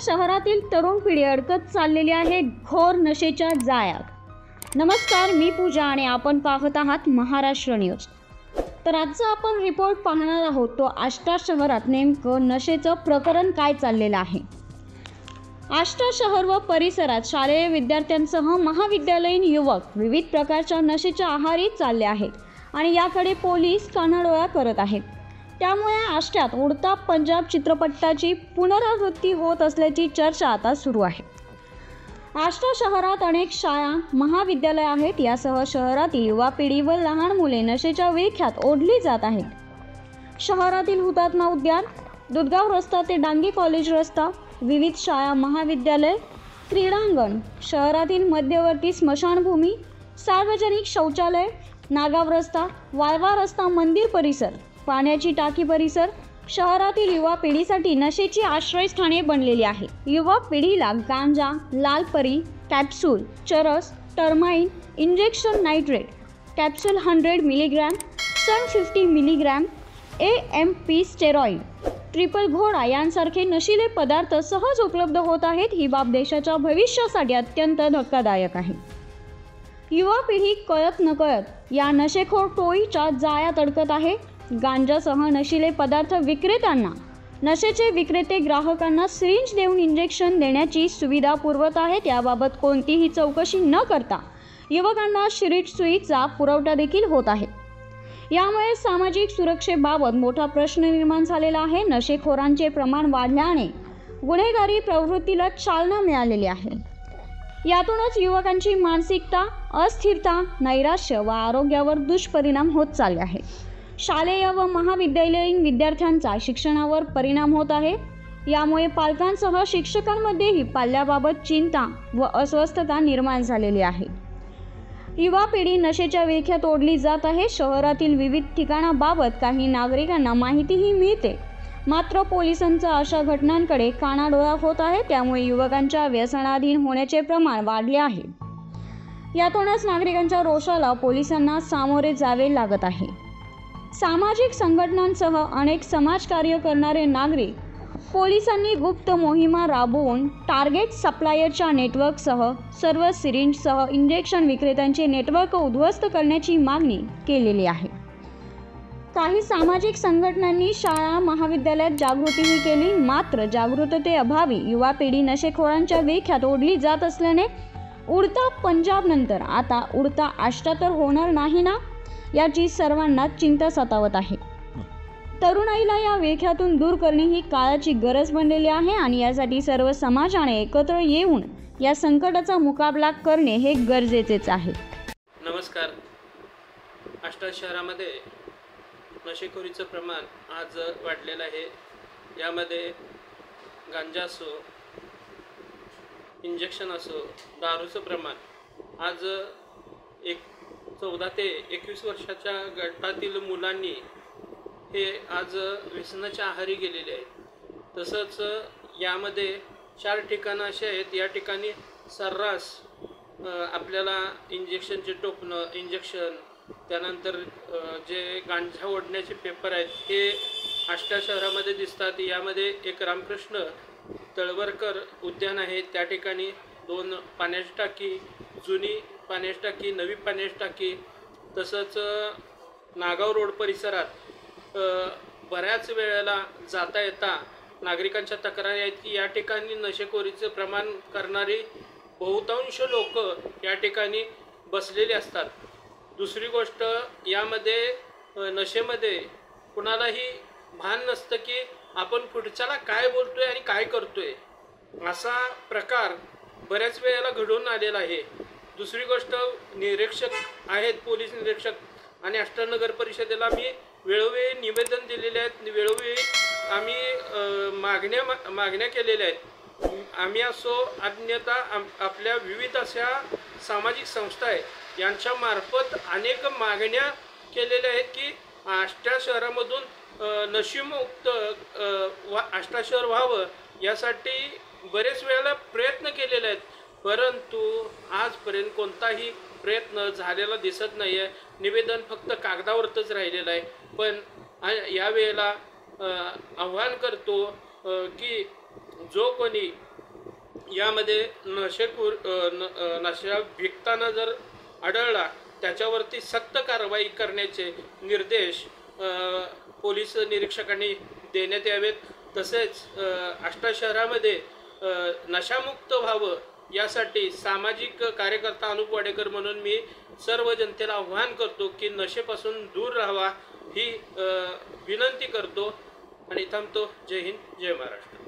शहरातील तरुण पिढी अडकत चाललेली आहे घोर नशेच्या जाळ्यात। नमस्कार, मी पूजा आणि आपण पाहत आहात महाराष्ट्र न्यूज। तर आजचा आपण रिपोर्ट पाहणार आहोत तो आष्टा शहरात नेमकं नशेचं प्रकरण काय चाललेलं आहे। आष्टा शहर व परिसरात शालेय विद्यार्थ्यांसह महाविद्यालयीन युवक विविध प्रकारच्या नशेच्या आहारी चालले आहेत आणि याकडे पोलीस कानाडोळा करत आहेत। त्यामुळे आष्ट्यात उडता पंजाब चित्रपटाची पुनरावृत्ती होत असल्याची चर्चा आता सुरू आहे। आष्टा शहरात अनेक शाळा महाविद्यालय आहेत, यासह शहरातील युवा पिढी व लहान मुले नशेच्या विळख्यात ओढली जात आहेत। शहरातील हुतात्मा उद्यान, दुधगाव रस्ता ते डांगी कॉलेज रस्ता, विविध शाळा महाविद्यालय, क्रीडांगण, शहरातील मध्यवर्ती स्मशानभूमी, सार्वजनिक शौचालय, नागाव रस्ता, वाळवा रस्ता, मंदिर परिसर, पाण्याची टाकी परिसर शहरातील युवा पिढीसाठी नशेची आश्रयस्थाने बनलेली आहे। युवा पिढीला गांजा, लालपरी, कॅप्सूल, चरस, टर्माइन, इंजेक्शन नाइट्रेट, कॅप्सूल 100 मिलीग्रॅम, सन 50 मिलीग्रॅम, AMP स्टेरॉइड, ट्रिपल घोडा यांसारखे नशीले पदार्थ सहज उपलब्ध होत आहेत। ही बाब देशाच्या भविष्यासाठी अत्यंत धक्कादायक आहे। युवा पिढी कळत नकळत या नशेखोर टोळीच्या जाळ्यात अडकत आहे। गांजासह नशीले पदार्थ विक्रेत्यांना नशेचे विक्रेते ग्राहकांना सिरिंज देऊन इंजेक्शन देण्याची सुविधा पुरवत आहेत। याबाबत कोणतीही चौकशी न करता युवकांना शिरीट सुईचा पुरवठा देखील होत आहे। यामुळे सामाजिक सुरक्षेबाबत मोठा प्रश्न निर्माण झालेला आहे। नशेखोरांचे प्रमाण वाढल्याने गुन्हेगारी प्रवृत्तीला चालना मिळालेली आहे। यातूनच युवकांची मानसिकता, अस्थिरता, नैराश्य व आरोग्यावर दुष्परिणाम होत चालले आहेत। शालेय व महाविद्यालयीन विद्यार्थ्यांचा शिक्षणावर परिणाम होत आहे। यामुळे पालकांसह शिक्षकांमध्येही पाल्याबाबत चिंता व अस्वस्थता निर्माण झालेली आहे। युवा पिढी नशेच्या विळख्यात ओढली जात आहे। शहरातील विविध ठिकाणाबाबत काही नागरिकांना माहितीही मिळते, मात्र पोलिसांचा अशा घटनांकडे कानाडोळा होत आहे। त्यामुळे युवकांच्या व्यसनाधीन होण्याचे प्रमाण वाढले आहे। यातूनच नागरिकांच्या रोषाला पोलिसांना सामोरे जावे लागत आहे। सामाजिक संघटनांसह अनेक समाजकार्य करणारे नागरिक पोलिसांनी गुप्त मोहिमा राबवून टार्गेट सप्लायरच्या नेटवर्कसह सर्व सिरिंजसह इंजेक्शन विक्रेत्यांचे नेटवर्क उद्ध्वस्त करण्याची मागणी केलेली आहे। काही सामाजिक संघटनांनी शाळा महाविद्यालयात जागृतीही केली, मात्र जागृततेअभावी युवा पिढी नशेखोरांच्या विळख्यात ओढली जात असल्याने उडता पंजाब नंतर आता उडता आष्टा तर होणार नाही ना, याची सर्वांना चिंता सतावत आहे। तरुणाईला या विळख्यातून दूर करणे ही काळाची गरज बनलेली आहे आणि यासाठी सर्व समाजाने एकत्र येऊन या संकटाचा मुकाबला करणे हे गरजेचेच आहे। नमस्कार। आष्टा शहरामध्ये नशेखोरीचं प्रमाण आज वाढलेलं आहे। यामध्ये गांजा असो, इंजेक्शन असो, दारूचं प्रमाण आज 14 ते 21 वर्षाच्या गटातील मुलांनी हे आज व्यसनाच्या आहारी गेलेले आहेत। तसंच यामध्ये 4 ठिकाणं असे आहेत, या ठिकाणी सर्रास आपल्याला इंजेक्शनचे टोपणं, इंजेक्शन, त्यानंतर जे गांजा ओढण्याचे पेपर आहेत हे आष्टा शहरामध्ये दिसतात। यामध्ये एक रामकृष्ण तळवरकर उद्यान आहे, त्या ठिकाणी 2 पाण्याची टाकी, जुनी पाण्याची टाकी, नवी पाण्याची टाकी, तसंच नागाव रोड परिसरात बऱ्याच वेळेला जाता येता नागरिकांच्या तक्रारी आहेत की या ठिकाणी नशेखोरीचं प्रमाण करणारी बहुतांश लोक या ठिकाणी बसलेली असतात। दुसरी गोष्ट, यामध्ये नशेमध्ये कुणालाही भान नसतं की आपण पुढच्याला काय बोलतोय आणि काय करतोय, असा प्रकार बऱ्याच वेळेला घडून आलेला आहे। दुसरी गोष्ट, निरीक्षक आहेत, पोलीस निरीक्षक आणि आष्टा नगर परिषदेला मी वेळोवेळी निवेदन दिलेले आहेत, वेळोवेळी आम्ही मागण्या केलेल्या आहेत। आम्ही असो, अन्यथा आपल्या विविध अशा सामाजिक संस्था आहेत यांच्या मार्फत अनेक मागण्या केलेल्या आहेत की आष्टा शहरामधून नशीमुक्त आष्टा शहर व्हावं, यासाठी बरेच वेळेला प्रयत्न केलेले आहेत, परंतु आजपर्यंत कोणताही प्रयत्न झालेला दिसत नाही आहे। निवेदन फक्त कागदावरच राहिलेलं आहे। पण यावेळेला आव्हान करतो की जो कोणी यामध्ये नशा विकताना जर आढळला त्याच्यावरती सक्त कारवाई करण्याचे निर्देश पोलीस निरीक्षकांनी देण्यात यावेत. तसेच आष्टा शहरामध्ये नशामुक्त व्हावं यासाठी सामाजिक कार्यकर्ता अनुप वाडेकर म्हणून मी सर्व जनतेला आव्हान करतो की नशेपासून दूर राहावा ही विनंती करतो आणि थांबतो. जय हिंद, जय महाराष्ट्र.